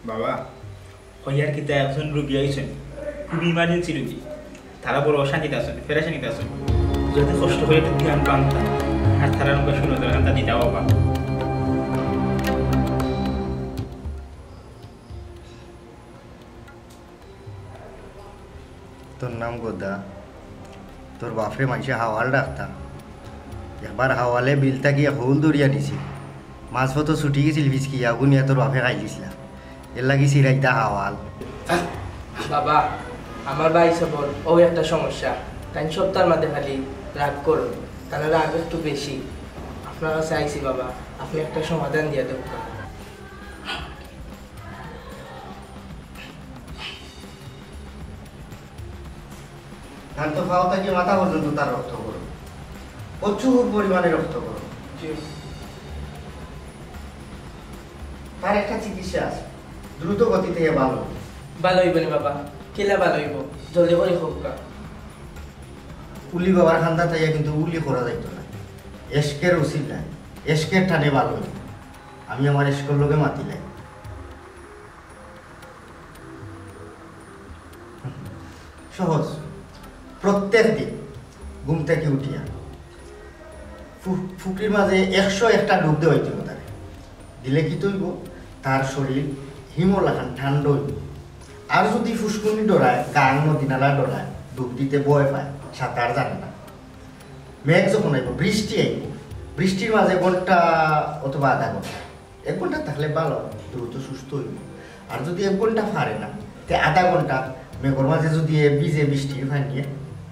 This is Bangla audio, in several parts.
বাবা হইয়ার কিতা একজন রোগী আইছেন, খুবই ইমার্জেন্সি রোগী, তারা বড় অশান্তিতে আছেন, ফেরাশানিতে আছেন, যদি কষ্ট হয়ে একটু ধ্যান পান্তাম আর তারা নৌকা শুনে দরকার তা দিতে বাবা। তোর নাম গোদা, তোর বাপরে মানুষে হাওয়াল ডাকতাম, একবার হাওয়ালে বিলটা গিয়ে হৌল দরিয়া নিছি, মাছ মতো ছুটি গেছিল ভিজকি আগুনিয়া তোর বাপে খাই দিছিলাম, এর লাগি সিরাইতা হাওয়াল। বাবা আমার ভাই সবর ও একটা সমস্যা, তাই সপ্তাহের মধ্যে খালি রাগ করো, তাহলে রাগ একটু বেশি। আপনার কাছে আইসি বাবা, আপনি একটা সমাধান দিয়ে দেব। ধান তো খাওয়া থেকে মাথা পর্যন্ত তার রক্ত করো, প্রচুর পরিমাণে রক্ত করো। তার একটা চিকিৎসা আছে, দ্রুত গতি থেকে ভালো। ভালো হইব নি বাবা, কেলা ভালো হইব, জলদি করে হোক। উলি বাবার খান্দা তাইয়া কিন্তু উলি করা যাইতো না, এসকের উচিত নাই, এসকের টানে ভালো হইব। আমি আমার এসকর লোকে মাতিলাই সহজ। প্রত্যেক দিন ঘুম থেকে উঠিয়া ফুকির মাঝে 101টা ডুব দেওয়া হইতে তারে দিলে কি তৈব, তার শরীর হিমলাখান ঠান্ডা হইব। আর যদি ফুসকুনি ডরায়, গাং নদী নালা ডরায়, ডুব দিতে ভয় পায়, সাঁতার জানে না, মেঘ যখন আইব, বৃষ্টি আইব, বৃষ্টির মাঝে ঘন্টা অথবা আধা ঘন্টা, 1 ঘন্টা থাকলে ভালো, দ্রুত সুস্থ হইব। আর যদি 1 ঘন্টা পারে না, তে আধা ঘন্টা মেঘর মাঝে যদি ভিজে বৃষ্টির ভাঙিয়ে,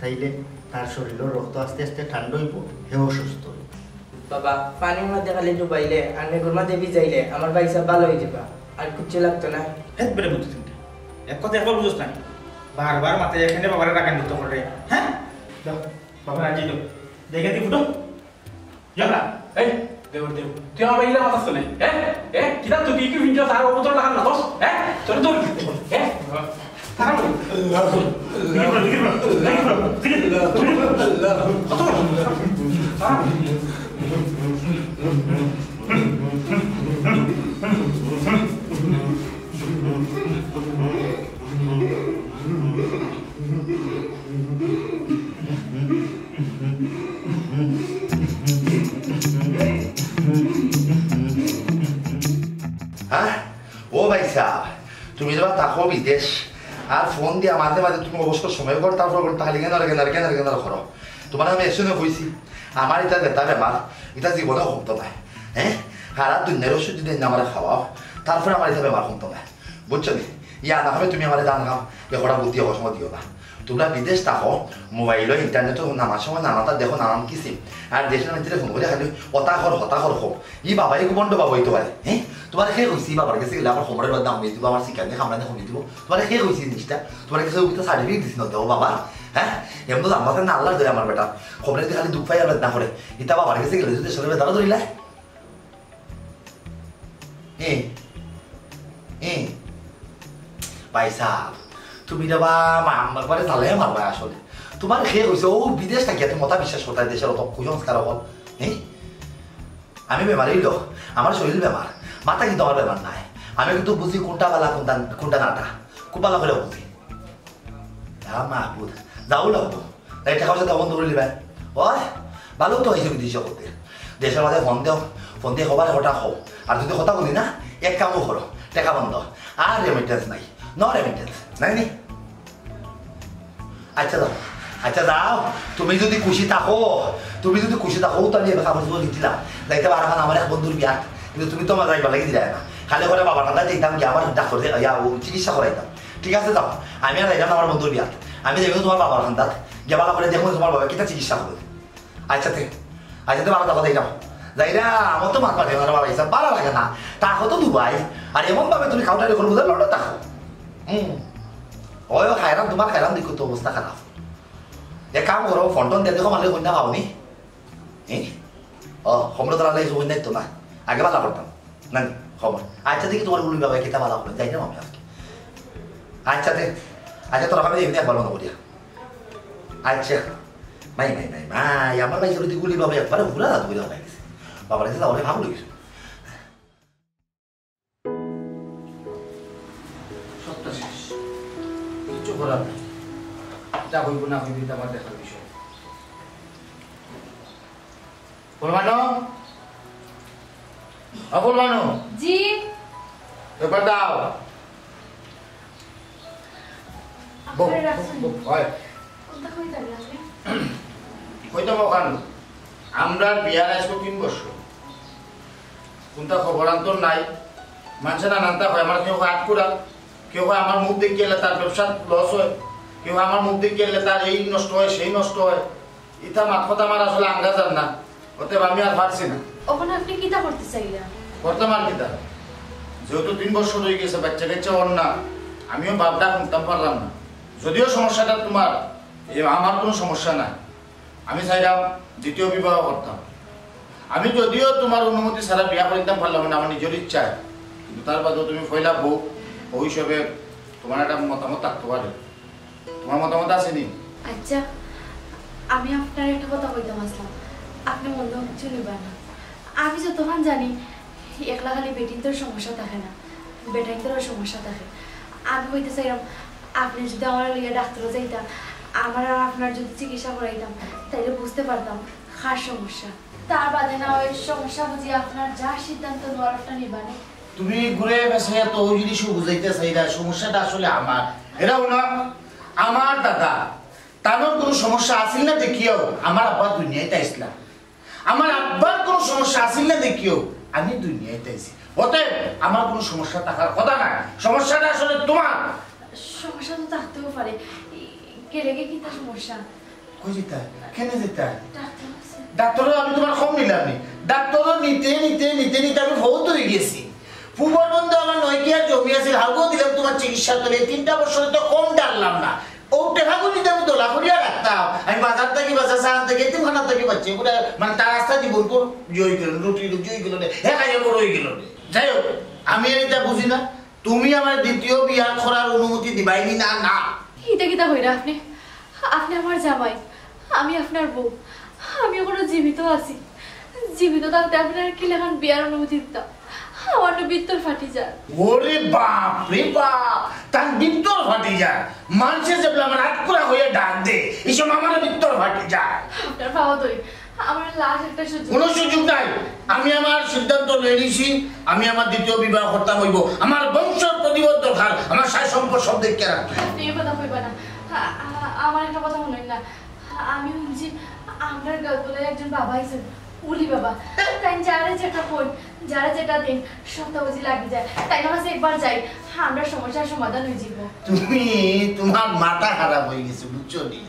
তাইলে তার শরীরের রক্ত আস্তে আস্তে ঠান্ডা হইব, হেও সুস্থ হইব। বাবা পানির মধ্যে খালি ডুবাইলে আর মেঘর মধ্যে ভিজাইলে আমার ভাই সব ভালো হয়ে যাবে, আর কিচ্ছু লাগতো না। একবারে বুঝতেছেন, এক কথা একবার বুঝোস না, বারবার মাথায় এখানে বাবার টাকা নিতে করে। হ্যাঁ যাও বাবা রাজি তো দেখে দি ফুটো যাবরা। এই দেব দেব তুই আমার বাইলা মাথাস না, হ্যাঁ কিটা তুই কি ভিডিও তার উপর লাগান না দোস, হ্যাঁ চল তো, হ্যাঁ তারা হ্যাঁ ও ভাই সাহ, তুমি যখন থাকো বিদেশ আর ফোন দিয়ে মাঝে মাঝে তুমি অবশ্য সময় কর, তারপর তাহলে কেন করো। তোমার আমি এসে কইছি আমার এটা যেটা বেমার, এটা জীবনে কমতো না। হ্যাঁ সারা দুনিয়ার ওষুধ যদি আমার খাওয়াও, তারপরে আমার এটা বেমার কমতো না, বুঝছো নি? ইয়া না হবে তুমি আমার দান খাও, একটা বুদ্ধি অসময় দিও না। তোমরা বিদেশ থাকো, মোবাইলও ইন্টারনেটও নানার সময় নানাটা দেখো, নানান কিছু আর দেশের মধ্যে ফোন করে খালি হতাশর হোক ই বাবা এই বন্ধ বাবা হইতে পারে। হ্যাঁ তোমার খেয়ে কইছি বাবার কাছে গেলে আমার সময়ের দাম দিয়ে দিব, আমার শিকারে খামড়ানে কমিয়ে দিব, তোমার খেয়ে কইছি জিনিসটা, তোমার কাছে সার্টিফিকেট দিচ্ছি না দেবো বাবা। হ্যাঁ এমন তো আমার না আল্লাহ দেয় আমার বেটা, খবরের খালি দুঃখ পাই আর না করে, ইতা বাবার কাছে গেলে যদি শরীরে বেতারা ধরিলা ভাই সাহ, তুমি যাবা একবারে তালে মারবা। আসলে তোমার খেয়ে হয়েছে ও বিদেশ থাকিয়া তুমি মতা বিশ্বাস করতে দেশের অত কুসংস্কার হল। হ্যাঁ আমি বেমারই লোক, আমার শরীর বেমার, মাথা কিন্তু আমার বেমার নাই। আমি কিন্তু বুঝি কোনটা বালা কোনটা নাটা, খুব ভালো করে বুঝি। মাহবুদ যাও লাগবো, তাই টাকা পয়সা বন্ধ করে দিবে। ওই ভালো তো হয়েছে বিদেশে করতে, দেশের মাঝে ফোন দিয়ে হবার হঠা হও, আর যদি হতা বলি না এক কামও করো, টাকা বন্ধ, আর রেমিটেন্স নাই, নো রেমিটেন্স নাই নি। আচ্ছা যাও, তুমি যদি খুশি থাকো তাহলে এবার কাগজ লিখছিলাম যাইতে পারো আমার এক বন্ধুর বিয়া, কিন্তু তুমি তো আমার যাইবা লাগি দিলাই না, খালি করে বাবার কাছে যেতাম কি আমার ডাক্তার চিকিৎসা করাইতাম। ঠিক আছে যাও, আমি আর যাইতাম আমার বন্ধুর বিয়া, আমি দেখবো তোমার বাবার খান্দাত গিয়ে ভালো করে দেখবো তোমার বাবা কিটা চিকিৎসা করবে। আচ্ছা তো ভালো টাকা যাই যাও, যাই না আমার তো মাথা পাঠে বাবা হিসাব ভালো লাগে না, টাকা তো দুবাই আর এমন ভাবে তুমি খাওয়াটারি করবো লড়ে থাকো। ওই খাইরাম তোমার খাইরাম দেখো তো অবস্থা খারাপ। এক কাম করো, ফোন টোন দিয়ে দেখো মারলে কন্যা পাওনি। খবর তো লাগলে কন্যা তো না, আগে ভালো করতাম না খবর। আচ্ছা দেখি তোমার বলবি বাবা কেটা ভালো করে যাই না আমি আজকে। আচ্ছা তোর আমি এমনি একবার মনে করিয়া। আচ্ছা মাই মাই মাই মাই আমার ভাই যদি গুলি বাবা একবারে ঘুরা দাঁত করে হয়ে গেছে বাবার কাছে তাহলে ভালো লেগেছে সবটা শেষ কিছু করার নেই যা হইব না হইব এটা আমার দেখার বিষয় বলবানো বলবানো জি এবার দাও আপনারা রাখছেন হয় কোনটা কই যাবেন আপনি হয়তো ওখান আমরা বিয়ার আসবো 3 বছর কোনটা খবরান্তর নাই মানুষের নানানটা হয় আমার কেউ হাত করা কেউ আমার মুখ দেখে এলে তার ব্যবসা লস হয় কেউ আমার মুখ দেখে এলে তার এই নষ্ট হয় সেই নষ্ট হয় এটা মাত কথা আমার আসলে আন্দাজ না অতএব আমি আর পারছি না ওখানে আপনি কিটা করতে চাইলেন বর্তমান কিতা যেহেতু 3 বছর হয়ে গেছে বাচ্চা কাচ্চা ওর না আমিও বাপটা শুনতাম পারলাম না যদিও সমস্যাটা তোমার আমার কোনো সমস্যা নাই আমি চাইলাম দ্বিতীয় বিবাহ করতাম আমি যদিও তোমার অনুমতি ছাড়া বিয়া করিতাম পারলাম না আমার নিজের ইচ্ছায় কিন্তু তার বাদেও তুমি পয়লা বউ হিসেবে তোমার একটা মতামত থাকতে পারে তোমার মতামত আছে নি আচ্ছা আমি আপনার একটা কথা কইতাম আসলাম আপনি মনে কিছু নেবেন না আমি যতক্ষণ জানি একলা খালি বেটিনদের সমস্যা থাকে না বেটাইনদেরও সমস্যা থাকে আমি কইতে চাইলাম আপনি যদি আমার লিগে ডাক্তারও যাইতাম আমার আর আপনার যদি চিকিৎসা করাইতাম তাইলে বুঝতে পারতাম কার সমস্যা তার বাদে না ওই সমস্যা বুঝি আপনার যা সিদ্ধান্ত নেওয়ার একটা নিবানে তুমি ঘুরে বেসে তো ওই জিনিসও বুঝাইতে চাইরা সমস্যাটা আসলে আমার এরাও না আমার দাদা তার কোনো সমস্যা আসিল না দেখিও আমার আব্বা দুনিয়াতে আসলাম আমার আব্বার কোনো সমস্যা আসিল না দেখিও আমি দুনিয়াতে আইছি অতএব আমার কোনো সমস্যা থাকার কথা না সমস্যাটা আসলে তোমার সমস্যা তো থাকতেও পারে কেড়ে কি তার সমস্যা কই যেতা কেন যেতা ডাক্তার আছে ডাক্তারও আমি তোমার কম নিলাম নি ডাক্তারও নিতে আমি বহুত হয়ে গেছি ফুবর বন্ধু আমার নয়কিয়া জমি আছে হালগো দিলাম তোমার চিকিৎসা করে 3টা বছরে তো কম ডাললাম না ও টাকাগুলো নিতে আমি দোলা করিয়া রাখতাম আমি বাজার থেকে বাজার সাহান থেকে এতিমখানা থেকে পাচ্ছি ওগুলো মানে তার রাস্তা জীবন পর জয় গেল রুটি জয় গেল হ্যাঁ খাইয়া বড় হয়ে গেল যাই হোক আমি এটা বুঝি না তুমি আমার দ্বিতীয় বিয়া করার অনুমতি দিবাইনি না না কিতা কইরা আপনি আপনি আমার জামাই আমি আপনার বউ আমি এখনো জীবিত আছি জীবিত থাকতে আপনার কি লেখান বিয়ার অনুমতি দিতাম আমার তো বিত্তর ফাটি যায় ওরে বাপ রে বাপ তার বিত্তর ফাটি যায় মানুষের যে আমার আটকুরা হয়ে ডাক দে এইসব আমার বিত্তর ফাটি যায় আপনার পাওয়া ধরি আমার লাশ একটা সুযোগ কোনো সুযোগ নাই আমি আমার সিদ্ধান্ত নিয়ে নিছি আমি আমার দ্বিতীয় বিবাহ করতাম হইব আমার বংশ প্রতিবদ্ধ দরকার আমার সাই সম্পদ সব দেখে রাখতে আপনি এই কথা কইবা না আমার একটা কথা মনে হয় না আমি শুনছি আপনার গাঁতলে একজন বাবা আইছেন উলি বাবা তাই যারা যেটা কই যারা যেটা দিন সপ্তাহ বুঝি লাগি যায় তাই না মাসে একবার যাই আমরা সমস্যার সমাধান হয়ে যাব তুমি তোমার মাথা খারাপ হয়ে গেছে বুঝছো নি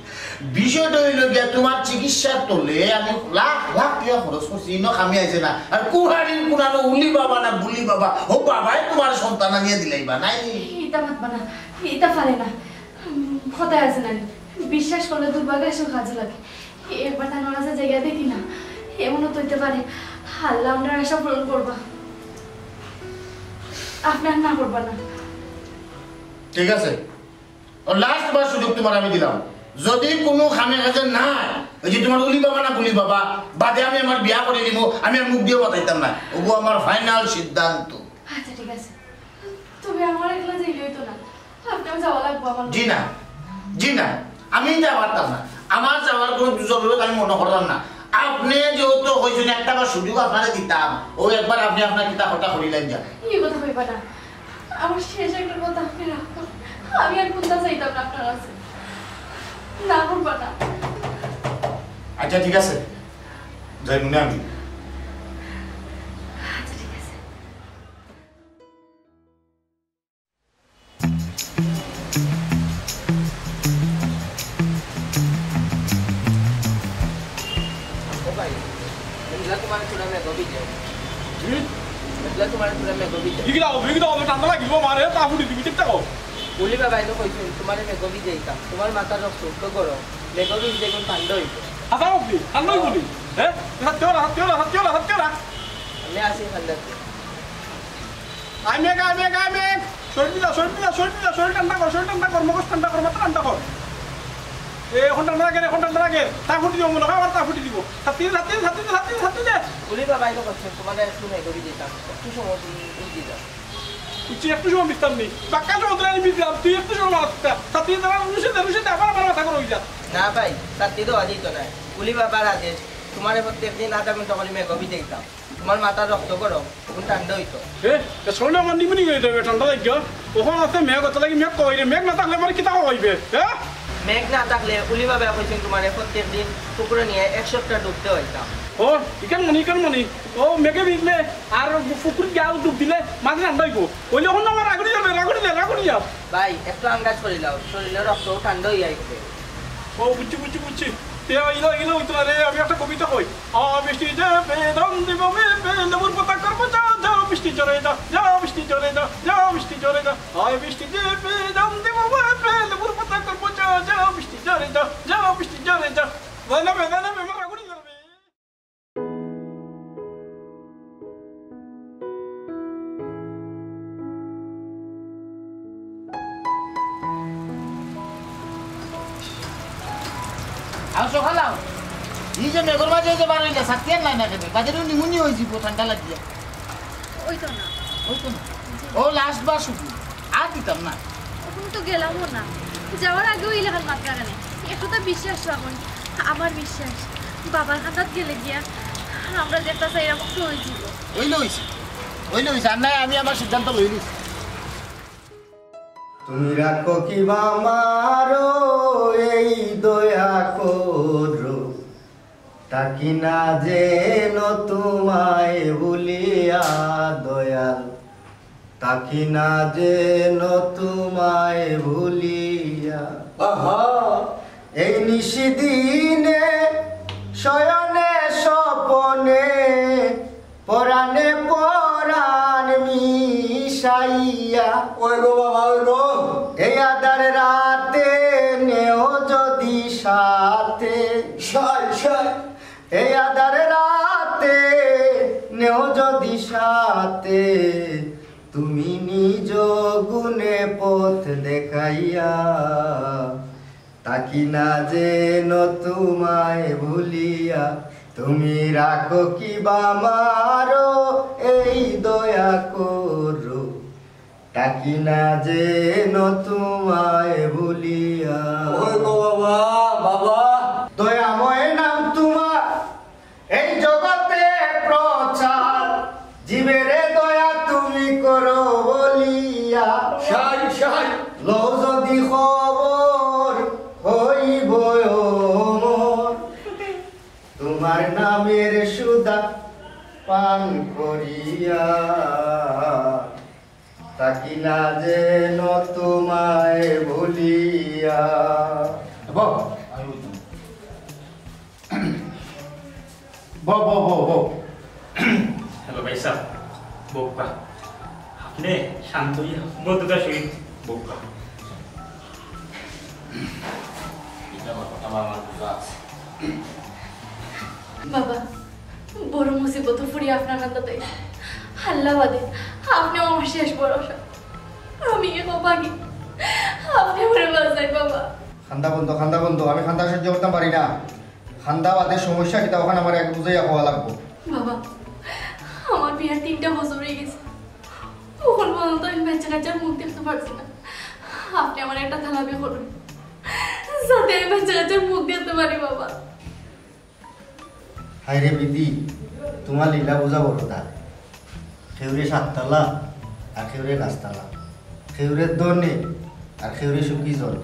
বিষয়টা হইল গিয়া তোমার চিকিৎসার তোলে আমি লাখ লাখ টাকা খরচ করছি ইনো খামি আইছে না আর কুহারির কুনানো উলি বাবা না বুলি বাবা ও বাবাই তোমার সন্তান আনিয়ে দিলাইবা নাই এটা মাতবা না এটা পারে না কথায় আছে না বিশ্বাস করলে দুর্ভাগ্য এসব কাজে লাগে একবার তার নামাজে জায়গা দেখি না এমনও তো হইতে পারে আল্লাহ আমরা আশা পূরণ করবা আপনার না করবা না ঠিক আছে লাস্ট বার সুযোগ তোমার আমি দিলাম যদি কোনো খামে কাজে নাই ওই যে তোমার উলি বাবা না বুলি বাবা বাদে আমি আমার বিয়া করে দিব আমি আর মুখ দিয়ে বাতাইতাম না ওগো আমার ফাইনাল সিদ্ধান্ত আচ্ছা ঠিক আছে তুমি আমার একলা যাইলে হইতো না আপনার যাওয়া লাগবো আমার জি না আমি যাওয়া পারতাম না আমার যাওয়ার কোনো জরুরত আমি মনে করলাম না আপনি যেহেতু হয়েছেন একটা বার সুযোগ আপনারে দিতাম ও একবার আপনি আপনার কিতা কথা করিলেন যা এই কথা কইবা না আমার শেষ একটা কথা আপনি রাখুন আমি আর কোনটা চাইতাম না আপনার কাছে না করবা না আচ্ছা ঠিক আছে যাই মনে আমি আচ্ছা ঠিক আছে तुम्हारे थोड़ा मैं गोभी जाओ मतलब तुम्हारे थोड़ा मैं गोभी जाओ বিগিলা ঠান্ডা লাগিব মারে তাহুড়ি দিবি ঠিক থাকো बोली बाबा तो कोई तुम्हारे मैं गोभी जाइता तुम्हारे माता रख तो करो मैं गोभी देखो ठंडा होई আসা বলি ঠান্ডা বলি হ্যাঁ হাত मैं आसे ठंडा আইমে শরীর ঠান্ডা কর মগজ ঠান্ডা কর মাথা ঠান্ডা কর এখন ঠান্ডা লাগে থাকে তা ফুটি দিব মনে হয় আবার তা ফুটি দিব ছাত্রী ছাত্রী ছাত্রী ছাত্রী ছাত্রী দে বলি বাবা এটা করছেন তোমার একটু নাই করে দিতাম একটু সময় তুমি দিয়ে দাও তুই একটু সময় বিস্তার নেই বাক্কা সমুদ্রে আমি বিদ্যাম তুই একটু সময় আসতে ছাত্রী দ্বারা রুশে আবার আমার মাথা করে যা না ভাই ছাত্রী তো আজই তো নাই বলি বাবার আদেশ তোমার প্রত্যেকদিন আধা ঘন্টা করে মেকআপই দেখতাম তোমার মাথা রক্ত করো তখন ঠান্ডা হইতো শরীরে আমার নিমুনি হয়ে যাবে ঠান্ডা লাগিও ওখানে আছে মেঘ হতে লাগে মেঘ কই রে মেঘ না থাকলে আমার কিতা হইবে হ্যাঁ মেঘ না থাকলে উলি বাবা কইছেন তোমার প্রত্যেকদিন পুকুরে নিয়ে 1 সপ্তাহ ডুবতে হইতাম ও ইকান মনি ও মেঘে ভিজলে আর পুকুর গাও ডুব দিলে মাঝে ঠান্ডা হইব ওইলে ওখানে আমার রাগুনি যাব ভাই একটু আন্দাজ করে দাও শরীরে রক্ত ঠান্ডা হয়ে যাইবে ও বুঝছি ইলো হইতো না রে আমি একটা কবিতা কই বৃষ্টি যাবে দম দিব লেবুর পাতা করবো যাও বৃষ্টি চলে যাও বৃষ্টি চলে যাও বৃষ্টি চলে যাও বৃষ্টি যাবে দম দিব লেবুর পাতা করবো যাও বৃষ্টি চলে যাও বৃষ্টি চলে যাও বেদানা আমার আগুনি জ্বলবে আর সকালাও এই যে মেঘর মাঝে যে বার হইলে সাথিয়ার নাই না কেবে কাজের নিমুনি হয়ে যাব ঠান্ডা লাগিয়া ওই তো না ও লাস্ট বার শুধু আর দিতাম না ওখানে তো গেলামও না যাওয়ার আগেও এই লেখার মাত্রা কেন একটু তো বিশ্বাস রাখুন আমার বিশ্বাস বাবার হাতাত গেলে গিয়া আমরা যেটা চাই এরকম তো হয়েছিল ওইলে হইছে আর নাই আমি আমার সিদ্ধান্ত লই নিছি তুমি রাখো কি মারো এই দয়া করো তাকি না যেন তোমায় ভুলিয়া দয়াল তাকি না যেন তোমায় ভুলিয়া এই নিশিদিনে শয়নে স্বপনে পরাণে পরাণ মিশাইয়া ওই গো বাবা ওই গো এই আদার রাতে নেও যদি সাথে এই আদার রাতে নেও যদি সাথে তুমি নিজ গুণে পথ দেখাইয়া তাকি না যেন তোমায় ভুলিয়া তুমি রাখো কি বা মারো এই দয়া করো তাকি না যেন তোমায় ভুলিয়া বাবা দয়াময় নাম তোমার এই জগতে প্রচার জীবেরে দয়া তুমি করো বলিয়া লো যদি খবর হইব অমর তোমার নামের সুদা পান করিয়া তাকি না যেন তোমায় ভুলিয়া হ্যালো ভাই সাহেব বোকা আপনি শান্ত বন্ধুতার সহিত বোকা বাবা বড় মুসিবত ফুরিয়ে আপনার কান্দাতে আল্লাহ বাদে আপনি আমার শেষ ভরসা আমি এখন বাকি আপনি আমার বাঁচাই বাবা খান্দা বন্ধ আমি খান্দা সহ্য করতে পারি না খান্দা বাদের সমস্যা কিতা ওখানে আমার এক বুঝাইয়া হওয়া লাগবো বাবা আমার বিয়ার 3টা বছর হয়ে গেছে তখন পর্যন্ত আমি বাচ্চা কাচ্চার মুখ দেখতে পারছি না আপনি আমার একটা থালাপি করুন যাতে আমি বাচ্চা কাচ্চার মুখ দেখতে পারি বাবা হাই রে বিদি তোমার লীলা বোঝা বড় তার খেউরে 7 তলা আর খেউরে 5 তলা খেউরের দনে আর খেউরে সুখী জল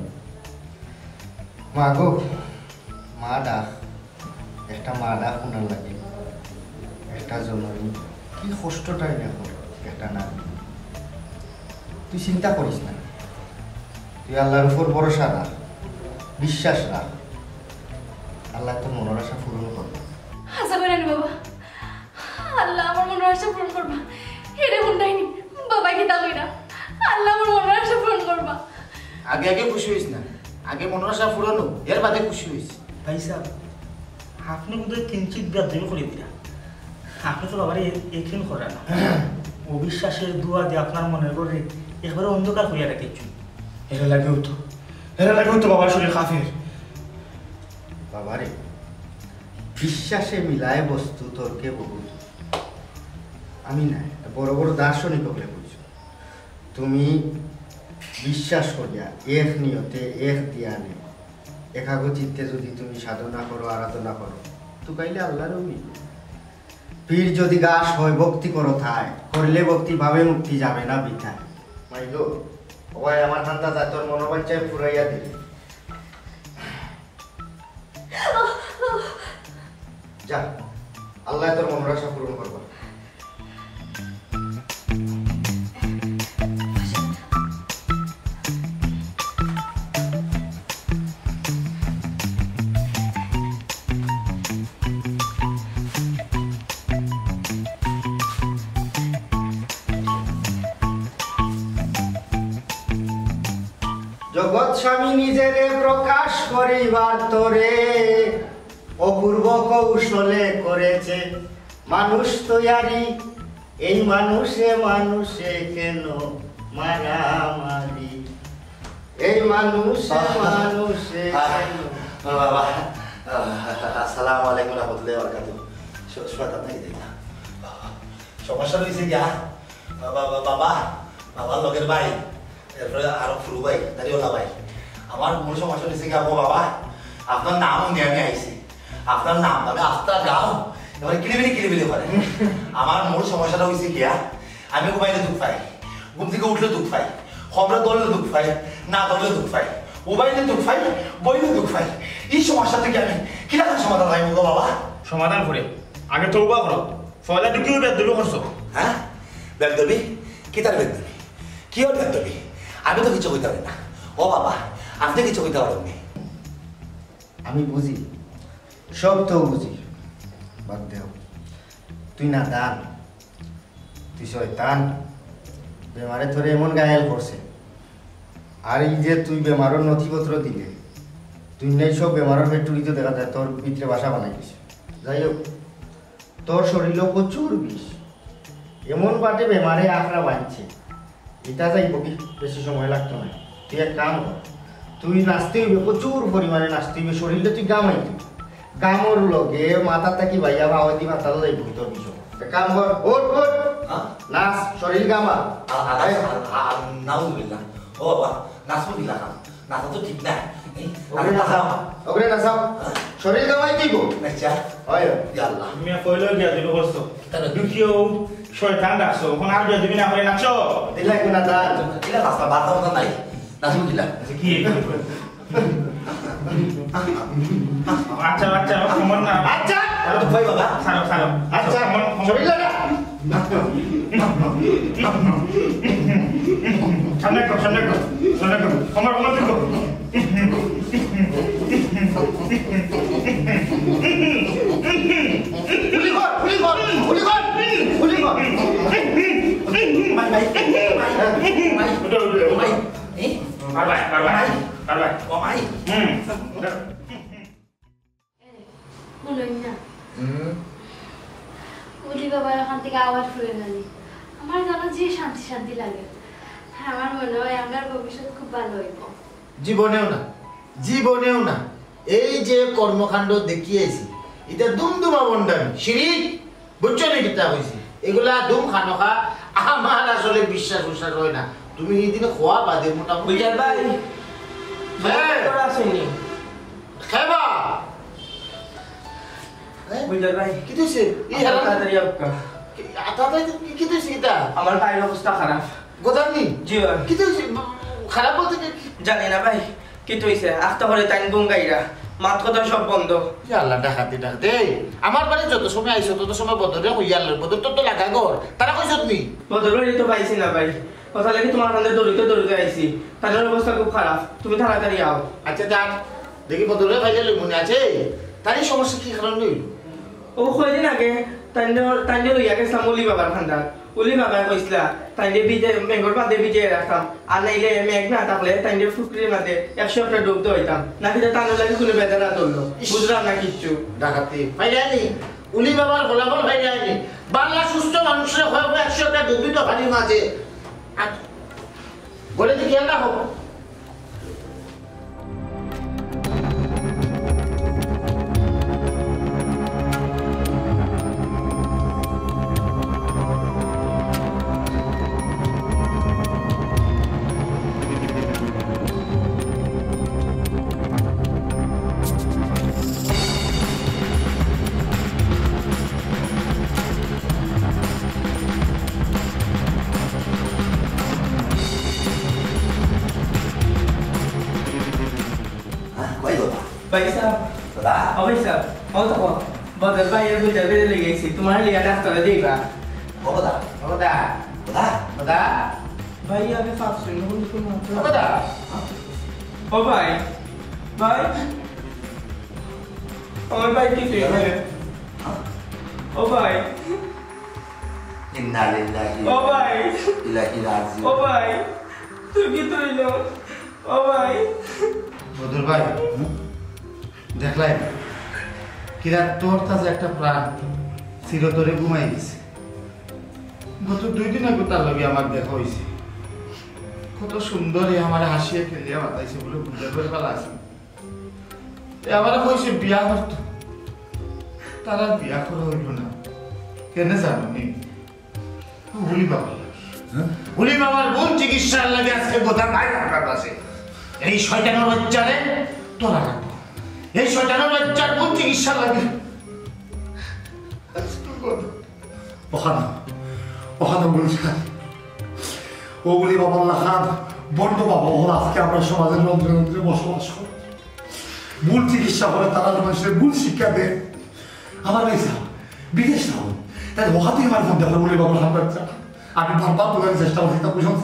মা গো মা ডাক একটা মা ডাক শোনার লাগে একটা জননী কি কষ্টটাই দেখো একটা না তুই চিন্তা করিস না তুই আল্লাহর উপর ভরসা রাখ বিশ্বাস রাখ আল্লাহ তোর মনের আশা পূরণ করবে আশা করেন বাবা আল্লাহ আমার মনের আশা পূরণ করবা এটা হুন্ডাইনি বাবা কি তা কইরা আল্লাহ আমার মনের আশা পূরণ করবা আগে খুশি হইস না আগে মনের আশা ফুরানো এর বাদে খুশি হইস ভাই সাহেব আপনি বোধহয় কিঞ্চিত ব্যাধমি করে দিলা আপনি তো বাবার এখানে করা না অবিশ্বাসের দোয়া দিয়ে আপনার মনের করে একবারে অন্ধকার হইয়া রেখেছি এরা লাগেও তো বাবার শরীর কাফের বাবারে বিশ্বাসে মিলায় বস্তু তর্কে বহুত আমি না বড় বড় দার্শনিক হলে বুঝছো তুমি বিশ্বাস করিয়া এক নিয়তে এক ধ্যানে একাগ্রচিত্তে যদি তুমি সাধনা করো আরাধনা করো তো কাইলে আল্লাহরও মিলবে পীর যদি গাছ হয় ভক্তি করো থায় করলে ভক্তি ভাবে মুক্তি যাবে না বৃথায় মাইলো ওই আমার ঠান্ডা যায় তোর মনোবাঞ্চায় ফুরাইয়া দিবে যা আল্লাহ তোর মনোরাশা পূরণ করবা জগৎ স্বামী নিজেরে প্রকাশ করিবার তোরে অপূর্ব কৌশলে করেছে মানুষ তৈয়ারি এই মানুষে মানুষে কেন মারামারি এই মানুষে মানুষে কেন বাবা আসসালামু আলাইকুম রাহমাতুল্লাহি ওয়া বারাকাতুহু শুয়াত আপনাকে দেখলাম সমস্যা হয়েছে গিয়া বাবা বাবার লগের ভাই এরপরে আরো ফুরু ভাই দাঁড়িয়েওলা ভাই আমার মূল সমস্যা হয়েছে গিয়া বাবা আপনার নাম নিয়ে আমি আইছি আপনার নাম আমি আস্তা গাও এবারে কিলিবিলি করে আমার মূল সমস্যাটা হয়েছে গিয়া আমি ঘুমাইলে দুঃখ পাই ঘুম থেকে উঠলে দুঃখ পাই খবরে দললে দুঃখ পাই না দললে দুঃখ পাই মোবাইলে দুঃখ পাই বইলে দুঃখ পাই এই সমস্যা থেকে আমি কিরকম সমাধান হয় গো বাবা সমাধান করে আগে তৌবা করো ফয়লা ঢুকিও বেদবি করছো হ্যাঁ বেদবি কি তার বেদবি কি ওর বেদবি আমি তো কিছু কইতে পারি না ও বাবা আপনি কিছু কইতে পারেননি আমি বুঝি সব তো বুঝি বাদ দেও তুই না দান তুই শয়তান বেমারে তোরে এমন গায়াল করছে আর এই যে তুই বেমারের নথিপত্র দিলে তুই নেই সব বেমারের ফ্যাক্টরি তো দেখা যায় তোর ভিতরে বাসা বানাই দিছে যাই হোক তোর শরীরও প্রচুর বিষ এমন বাটে বেমারে আঁকড়া বাঁধছে এটা যাইব কি বেশি সময় লাগতো না তুই এক কাম কর তুই নাচতে হইবে প্রচুর পরিমাণে নাচতে হইবে শরীরে তুই গামাইবি গামর লগে মাথা থাকি ভাইয়া ভাওয়াতি মাথা যাইব তোর বিষয় কাম কর ওঠ ওঠ নাচ শরীর গামা নাউজুবিল্লাহ ও বাবা নাচবো কি লাগাম নাচা তো ঠিক না ওগরে নাচাও শরীর গামাই দিব আচ্ছা হয় আল্লাহ তুমি কইলো গিয়া দিবে করছো ঢুকিও শয়তান ডাকছো এখন আর গিয়া দিবি না করে নাচো দিলাই কোনা দান কিলা রাস্তা বাধা মতো নাই নাচবো কিলা কি আচ্ছা আচ্ছা সমান না আচ্ছা তো ভাই বাবা ছাড়ো ছাড়ো আচ্ছা শরীর লাগা সামনে কর আমার দেখো উলি বাবার ওখান থেকে আওয়াজ ফুলে গেলি আমার যেন যে শান্তি শান্তি লাগে আমার মনে হয় আমার ভবিষ্যৎ খুব ভালো হইব জীবনেও না এই যে কর্মকাণ্ড দেখিয়েছি এটা দুমদুমা বন্ডামি শিরিক বুঝছো না কিতা হয়েছে এগুলা দুম খানকা আমার আসলে বিশ্বাস হয় না তুমি এই দিনে খোয়া বাদে মোটামুটি বুঝার ভাই তোরা আসেনি খেবা বুঝার ভাই কি তুইছে এই হারাম তাড়াতাড়ি আপকা কি তুইছে এটা আমার পায়ের অবস্থা খারাপ গোদামনি জি ভাই কি তুইছে খারাপ বলতে জানি না ভাই কি তুইছে আস্তে করে তাই গঙ্গাইরা মাত কথা সব বন্ধ আল্লাহ ডাকাতে আমার বাড়ি যত সময় আইছো তত সময় বদরে হইয়াল বদর তো লাগা গর তারা কইছ তুমি বদল তো পাইছি না ভাই কথা লাগে তোমার কাছে দৌড়িতে আইছি তাদের অবস্থা খুব খারাপ তুমি তাড়াতাড়ি আও আচ্ছা যান দেখি বদরে ভাইলে মনে আছে তারই সমস্যা কি কারণ হইল ও কয়দিন আগে তাইলে লইয়া গেছিলাম উলি বাবার খান্দার উলি বাবা কইসলা তাইলে বিজে মেঘর বাদে বিজে রাখতাম আর নাইলে মেঘ না থাকলে তাইলে ফুকরির মাঝে 100 একটা ডুবতে হইতাম নাকি তানো লাগে কোনো বেদনা তুললো বুঝলাম না কিচ্ছু ডাকাতি ভাইয়ানি উলি বাবার ফলাফল ভাইয়ানি বাংলা সুস্থ মানুষের হয় 100 একটা ডুবি তো পানির মাঝে বলে দেখি না হোক ভাই সাহেব দাদা ও ভাই সাহেব ও তো বদল ভাইয়ের বুঝা বেড়ে লেগেছি তোমার লিগা ডাক্তারে দিবা ও দাদা ওদা দাদা ওদা ভাই আগে ফাঁসুন ওদা ও ভাই ভাই আমার ভাই কি তুই ও ভাই ইন্না লিল্লাহি ও ভাই ইলাইহি রাজিউন ও ভাই তুই কি তুই লো ও ভাই বদর ভাই দেখলাই কিরা তোর কাছে একটা প্রাণ চিরতরে ঘুমাই গেছে গত 2 দিন আগে তার লগে আমার দেখা হয়েছে কত সুন্দরই আমার হাসিয়ে খেলিয়া বাতাইছে বলে বুঝে করে ফেলা আছে আবার কইছে বিয়া করতো তারা বিয়া করা হইল না কেন জানো নি হুলি বাবা হুলি বাবার বোন চিকিৎসার লাগে আজকে কথা নাই আপনার কাছে এই শয়তানের বাচ্চারে তোরা রাখবো এই শয়তানের বাচ্চার বোন চিকিৎসার লাগে ওখানে ওখানে বলছেন ওগুলি বাবা লাখান বন্ধ বাবা ওরা আজকে আমরা সমাজের রন্ধ্রে রন্ধ্রে বসবাস করি মূল চিকিৎসা করে তারা মানুষের মূল শিক্ষা দেয় আমার ভাই সাহেব বিদেশ না হন তাই ওখান থেকে আমার ফোন দেখো বলি বাবা লাখান বাচ্চা আমি ভাববার তোলার চেষ্টা করছি তা বুঝলাম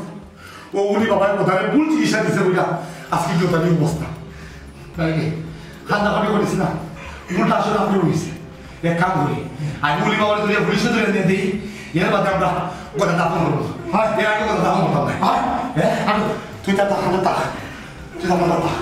ও উনি বাবার কোথায় মূল চিকিৎসা দিচ্ছে বুঝা আজকে কেউ তাদের অবস্থা তাই খান্না খাবি করেছি না মূলটা আসলে আপনি রয়েছে এক কাম করি আমি উলি বাবার তুলে পুলিশে তুলে নিয়ে দিই এর বাদে আমরা কথা দাপন করবো হ্যাঁ এর আগে কথা দাপন করতাম না হ্যাঁ তুই তার তাকানো তাক তুই তার তাক